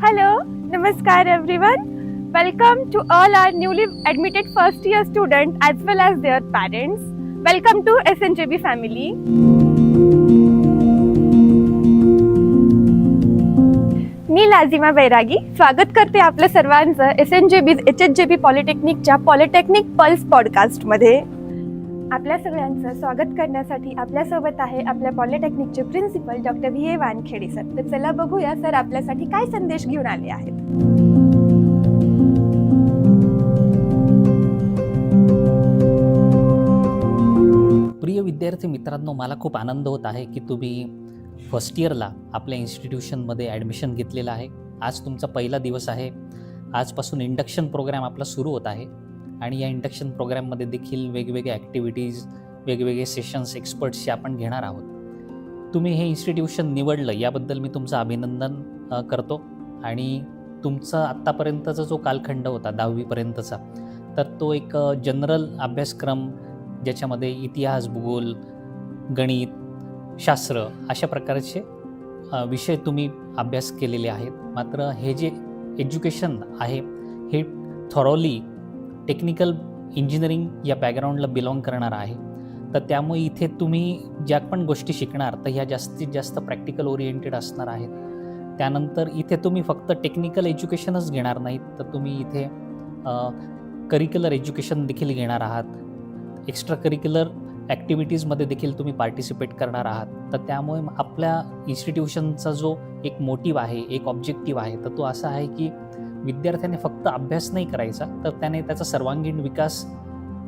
Hello, Namaskar everyone. Welcome to all our newly admitted first year students as well as their parents. Welcome to SNJB family. मी लाजिमा बैरागी स्वागत करते आपल्या सर्वांचं SNJB HSJB पॉलिटेक्निकच्या polytechnic pulse पॉडकास्टमध्ये. आपल्या सगळ्यांचं स्वागत करण्यासाठी आपल्यासोबत आहे आपल्या पॉलिटेक्निकचे principal doctor VA Wankhede sir. तर चला बघूया सर आपल्यासाठी काय संदेश घेऊन आले आहेत. प्रिय विद्यार्थी मित्रांनो, मला खूप आनंद होत आहे की तुम्ही फर्स्ट इयरला आपल्या इन्स्टिट्यूशनमध्ये ॲडमिशन घेतलेलं आहे. आज तुमचा पहिला दिवस आहे. आजपासून इंडक्शन प्रोग्राम आपला सुरू होत आहे आणि या इंडक्शन प्रोग्राममध्ये देखील वेगवेगळ्या ॲक्टिव्हिटीज, वेगवेगळे सेशन्स एक्सपर्ट्सचे आपण घेणार आहोत. तुम्ही हे इन्स्टिट्यूशन निवडलं याबद्दल मी तुमचं अभिनंदन करतो. आणि तुमचा आत्तापर्यंतचा जो कालखंड होता 10वीपर्यंतचा, तर तो एक जनरल अभ्यासक्रम ज्याच्यामध्ये इतिहास, भूगोल, गणित, शास्त्र अशा प्रकारचे विषय तुम्ही अभ्यास केलेले आहेत. मात्र हे जे एज्युकेशन आहे हे थॉरोली टेक्निकल इंजिनिअरिंग या बॅकग्राऊंडला बिलॉंग करणार आहे. तर त्यामुळे इथे तुम्ही ज्या पण गोष्टी शिकणार तर ह्या जास्तीत जास्त प्रॅक्टिकल ओरिएंटेड असणार आहेत. त्यानंतर इथे तुम्ही फक्त टेक्निकल एज्युकेशनच घेणार नाहीत, तर तुम्ही इथे करिक्युलर एज्युकेशन देखील घेणार आहात. एक्स्ट्रा करिक्युलर ॲक्टिव्हिटीजमध्ये देखील तुम्ही पार्टिसिपेट करणार आहात. तर त्यामुळे आपल्या इन्स्टिट्यूशनचा जो एक मोटिव्ह आहे, एक ऑब्जेक्टिव्ह आहे, तर तो असा आहे की विद्यार्थ्याने फक्त अभ्यास नाही करायचा, तर त्याने त्याचा सर्वांगीण विकास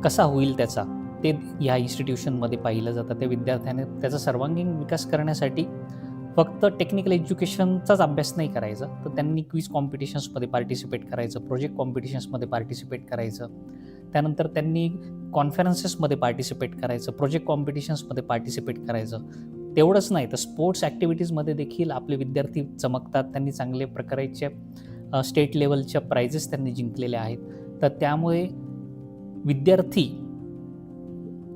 कसा होईल त्याचा ते ह्या इन्स्टिट्यूशनमध्ये पाहिलं जातं. त्या विद्यार्थ्याने त्याचा सर्वांगीण विकास करण्यासाठी फक्त टेक्निकल एज्युकेशनचाच अभ्यास नाही करायचा, तर त्यांनी क्विज कॉम्पिटिशन्समध्ये पार्टिसिपेट करायचं, प्रोजेक्ट कॉम्पिटिशन्समध्ये पार्टिसिपेट करायचं. त्यानंतर त्यांनी कॉन्फरन्सेसमध्ये पार्टिसिपेट करायचं, प्रोजेक्ट कॉम्पिटिशन्समध्ये पार्टिसिपेट करायचं. तेवढंच नाही तर स्पोर्ट्स ॲक्टिव्हिटीजमध्ये देखील आपले विद्यार्थी चमकतात. त्यांनी चांगल्या प्रकारच्या स्टेट लेवलच्या प्राइजेस त्यांनी जिंकलेल्या आहेत. तर त्यामुळे विद्यार्थी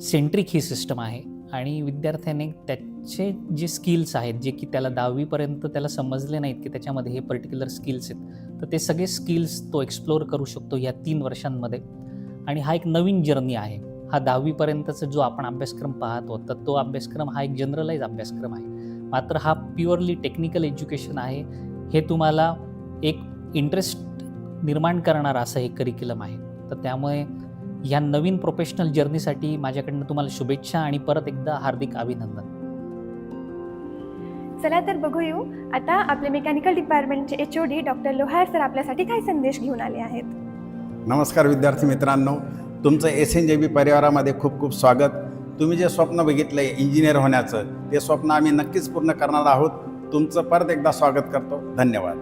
सेंट्रिक ही सिस्टम आहे आणि विद्यार्थ्याने त्याचे जे स्किल्स आहेत, जे की त्याला 10वीपर्यंत त्याला समजले नाहीत की त्याच्यामध्ये हे पर्टिक्युलर स्किल्स आहेत, तर ते सगळे स्किल्स तो एक्सप्लोअर करू शकतो या 3 वर्षांमध्ये. आणि हा एक नवीन जर्नी आहे. हा 10वीपर्यंतचा जो आपण अभ्यासक्रम पाहतो तर तो अभ्यासक्रम हा एक जनरलाइज अभ्यासक्रम आहे. मात्र हा प्युअरली टेक्निकल एज्युकेशन आहे. हे तुम्हाला एक इंटरेस्ट निर्माण करणारा असं हे करिक्युलम आहे. तर त्यामुळे ह्या नवीन प्रोफेशनल जर्नीसाठी माझ्याकडनं तुम्हाला शुभेच्छा आणि परत एकदा हार्दिक अभिनंदन. चला तर बघूया आता आपले मेकॅनिकल डिपार्टमेंटचे HOD डॉक्टर लोहार सर आपल्यासाठी काय संदेश घेऊन आले आहेत. नमस्कार विद्यार्थी मित्रांनो, तुमचं SNJB परिवारामध्ये खूप खूप स्वागत. तुम्ही जे स्वप्न बघितलं आहे इंजिनियर होण्याचं, ते स्वप्न आम्ही नक्कीच पूर्ण करणार आहोत. तुमचं परत एकदा स्वागत करतो. धन्यवाद.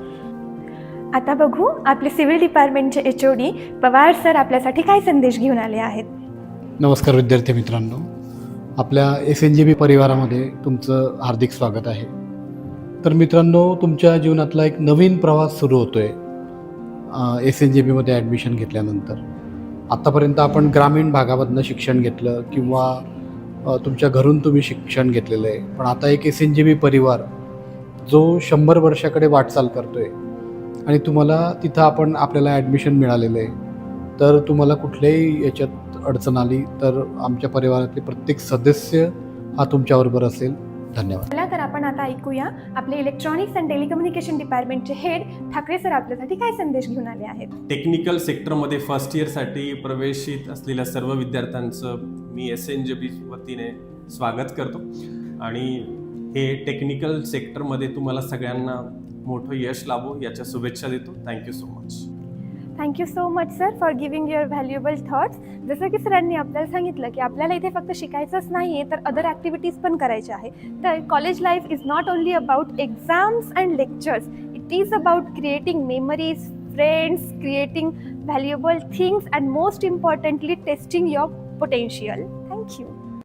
आता बघू आपले सिव्हिल डिपार्टमेंटचे HOD पवार सर आपल्यासाठी काय संदेश घेऊन आले आहेत. नमस्कार विद्यार्थी मित्रांनो, आपल्या SNJB परिवारामध्ये तुमचं हार्दिक स्वागत आहे. तर मित्रांनो, तुमच्या जीवनातला एक नवीन प्रवास सुरू होतो आहे SNJBमध्ये ॲडमिशन घेतल्यानंतर. आत्तापर्यंत आपण ग्रामीण भागामधनं शिक्षण घेतलं किंवा तुमच्या घरून तुम्ही शिक्षण घेतलेलं आहे, पण आता एक SNJB परिवार जो 100 वर्षाकडे वाटचाल करतो आहे आणि तुम्हाला तिथं आपल्याला ॲडमिशन मिळालेलं आहे. तर तुम्हाला कुठल्याही याच्यात अडचण आली तर आमच्या परिवारातले प्रत्येक सदस्य हा तुमच्याबरोबर असेल. धन्यवाद. चला तर आपण आता ऐकूया आपले इलेक्ट्रॉनिक्स अँड टेलिकम्युनिकेशन डिपार्टमेंटचे हेड ठाकरे सर आपल्यासाठी काय संदेश घेऊन आले आहेत. टेक्निकल सेक्टरमध्ये फर्स्ट इयरसाठी प्रवेशित असलेल्या सर्व विद्यार्थ्यांचं मी SNJB वतीने स्वागत करतो. आणि हे टेक्निकल सेक्टरमध्ये तुम्हाला सगळ्यांना मोठं यश लाभो याच्या शुभेच्छा देतो. Thank you so much. Thank you so much sir for giving your valuable thoughts. जसं की सरांनी आपल्याला सांगितलं की आपल्याला इथे फक्त शिकायचंच नाही आहे तर अदर ॲक्टिव्हिटीज पण करायच्या आहे. तर college life is not only about exams and lectures, it is about creating memories, friends, creating valuable things and most importantly testing your potential. Thank you.